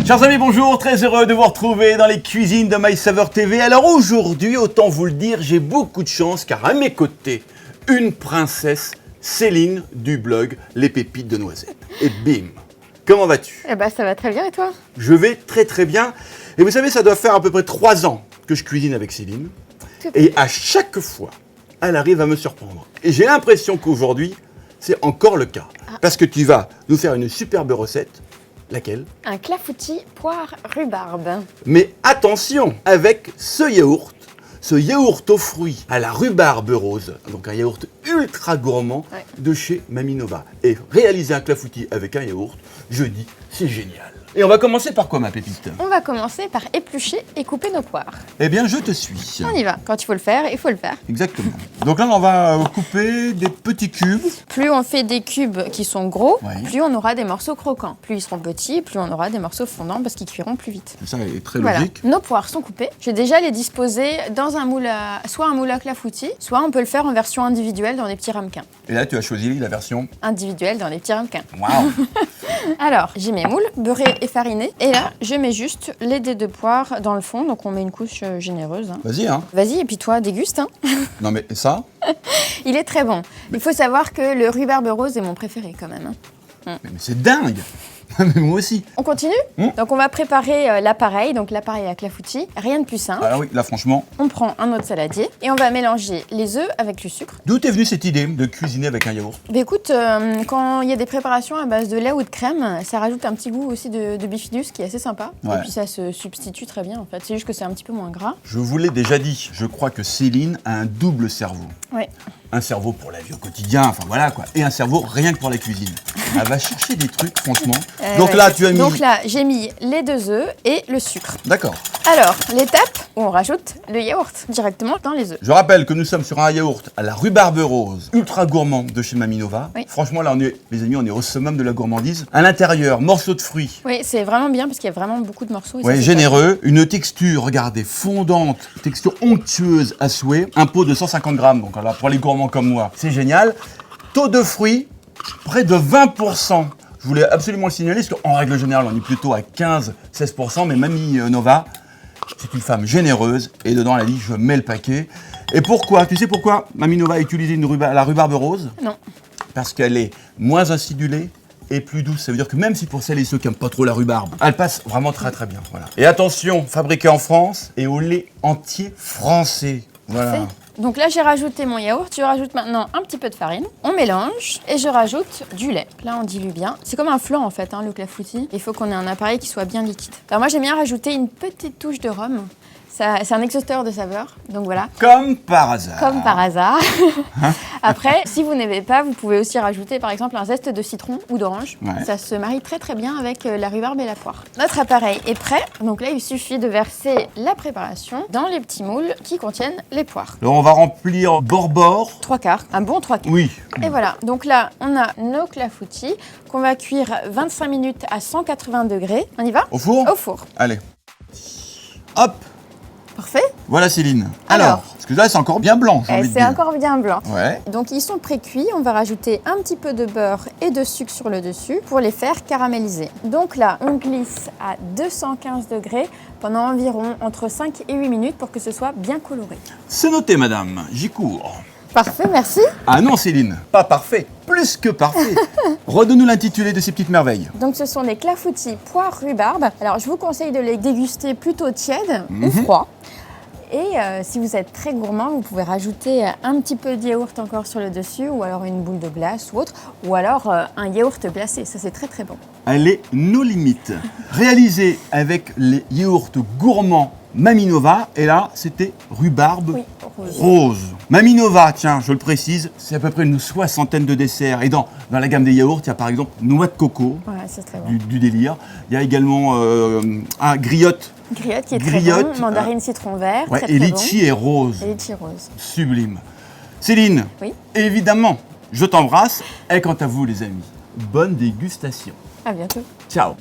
Chers amis, bonjour, très heureux de vous retrouver dans les cuisines de My Saveur TV. Alors aujourd'hui, autant vous le dire, j'ai beaucoup de chance car à mes côtés, une princesse, Céline du blog Les Pépites de Noisettes. Et bim, comment vas-tu? Eh ben, ça va très bien et toi? Je vais très très bien. Et vous savez, ça doit faire à peu près 3 ans que je cuisine avec Céline. Et à chaque fois, elle arrive à me surprendre. Et j'ai l'impression qu'aujourd'hui, c'est encore le cas. Parce que tu vas nous faire une superbe recette. Laquelle? Un clafoutis poire rhubarbe. Mais attention, avec ce yaourt aux fruits à la rhubarbe rose, donc un yaourt ultra gourmand de chez Mamie Nova. Et réaliser un clafoutis avec un yaourt, je dis, c'est génial. Et on va commencer par quoi, ma pépite? On va commencer par éplucher et couper nos poires. Eh bien, je te suis. On y va. Quand il faut le faire, il faut le faire. Exactement. Donc là, on va couper des petits cubes. Plus on fait des cubes qui sont gros, Ouais. plus on aura des morceaux croquants. Plus ils seront petits, plus on aura des morceaux fondants parce qu'ils cuiront plus vite. Ça est très Voilà. logique. Nos poires sont coupées. Je vais déjà les disposer dans un moule à... soit un moule à clafoutis, soit on peut le faire en version individuelle dans des petits ramequins. Et là, tu as choisi la version... Individuelle dans des petits ramequins. Waouh. Alors, j'ai mes moules beurrés et farinés. Et là, je mets juste les dés de poire dans le fond. Donc, on met une couche généreuse. Hein. Vas-y, hein. Vas-y, et puis toi, déguste. Hein. Non, mais ça... Il est très bon. Il faut savoir que le rhubarbe rose est mon préféré quand même. Hein. Mais c'est dingue. Mais moi aussi. On continue. Donc, on va préparer l'appareil. Donc, l'appareil à clafoutis. Rien de plus simple. Ah oui, là, franchement... On prend un autre saladier et on va mélanger les œufs avec le sucre. D'où est venue cette idée de cuisiner avec un yaourt? Mais écoute, quand il y a des préparations à base de lait ou de crème, ça rajoute un petit goût aussi de bifidus qui est assez sympa. Ouais. Et puis ça se substitue très bien en fait. C'est juste que c'est un petit peu moins gras. Je vous l'ai déjà dit, je crois que Céline a un double cerveau. Ouais. Un cerveau pour la vie au quotidien, enfin voilà quoi. Et un cerveau rien que pour la cuisine. Elle va chercher des trucs, franchement. Donc Ouais. là, tu as mis... Donc là, j'ai mis les 2 œufs et le sucre. D'accord. Alors, l'étape où on rajoute le yaourt directement dans les œufs. Je rappelle que nous sommes sur un yaourt à la rhubarbe rose, ultra gourmand de chez Mamie Nova. Oui. Franchement, là, les amis, on est au summum de la gourmandise. À l'intérieur, morceaux de fruits. Oui, c'est vraiment bien parce qu'il y a vraiment beaucoup de morceaux. Et Ouais, ça, c'est généreux. Une texture, regardez, fondante, texture onctueuse à souhait. Un pot de 150 grammes, donc alors, pour les gourmands comme moi, c'est génial. Taux de fruits, près de 20%. Je voulais absolument le signaler, parce qu'en règle générale, on est plutôt à 15-16%, mais Mamie Nova, c'est une femme généreuse, et dedans, elle a dit, je mets le paquet. Et pourquoi? Tu sais pourquoi Mamie Nova a utilisé la rhubarbe rose? Non. Parce qu'elle est moins acidulée et plus douce. Ça veut dire que même si pour celles et ceux qui n'aiment pas trop la rhubarbe, elle passe vraiment très très bien. Voilà. Et attention, fabriquée en France et au lait entier français. Voilà. Parfait. Donc là, j'ai rajouté mon yaourt. Je rajoute maintenant un petit peu de farine. On mélange et je rajoute du lait. Là, on dilue bien. C'est comme un flan en fait, hein, le clafoutis. Il faut qu'on ait un appareil qui soit bien liquide. Alors moi, j'aime bien rajouter une petite touche de rhum. C'est un exhausteur de saveur, donc voilà. Comme par hasard. Comme par hasard. Après, si vous n'aimez pas, vous pouvez aussi rajouter par exemple un zeste de citron ou d'orange. Ouais. Ça se marie très très bien avec la rhubarbe et la poire. Notre appareil est prêt. Donc là, il suffit de verser la préparation dans les petits moules qui contiennent les poires. Alors on va remplir bord-bord. 3/4, un bon 3/4. Oui. Et voilà, donc là, on a nos clafoutis qu'on va cuire 25 minutes à 180 degrés. On y va? Au four? Au four. Allez. Hop. Parfait. Voilà Céline. Alors. Parce que là, c'est encore bien blanc, j'ai Et envie de c'est dire. encore bien blanc. Ouais. Donc ils sont pré-cuits, on va rajouter un petit peu de beurre et de sucre sur le dessus pour les faire caraméliser. Donc là, on glisse à 215 degrés pendant environ entre 5 et 8 minutes pour que ce soit bien coloré. C'est noté, madame. J'y cours. Parfait, merci. Ah non, Céline, pas parfait. Plus que parfait. Redonne-nous l'intitulé de ces petites merveilles. Donc ce sont des clafoutis poire rhubarbe. Alors je vous conseille de les déguster plutôt tièdes ou froids. Et si vous êtes très gourmand, vous pouvez rajouter un petit peu de yaourt encore sur le dessus, ou alors une boule de glace ou autre, ou alors un yaourt glacé. Ça, c'est très très bon. Elle est nos limites. Réalisée avec les yaourts gourmands Mamie Nova, et là, c'était rhubarbe Oui, rose. rose. Mamie Nova, tiens, je le précise, c'est à peu près une 60aine de desserts. Et dans la gamme des yaourts, il y a par exemple noix de coco, Ouais, c'est très bon. du délire. Il y a également griotte. Griotte qui est Griotte, très bon, mandarine citron vert, Ouais, très et très litchi et rose. bon. Et litchi rose. Sublime. Céline, Oui. évidemment, je t'embrasse. Et quant à vous, les amis, bonne dégustation. À bientôt. Ciao.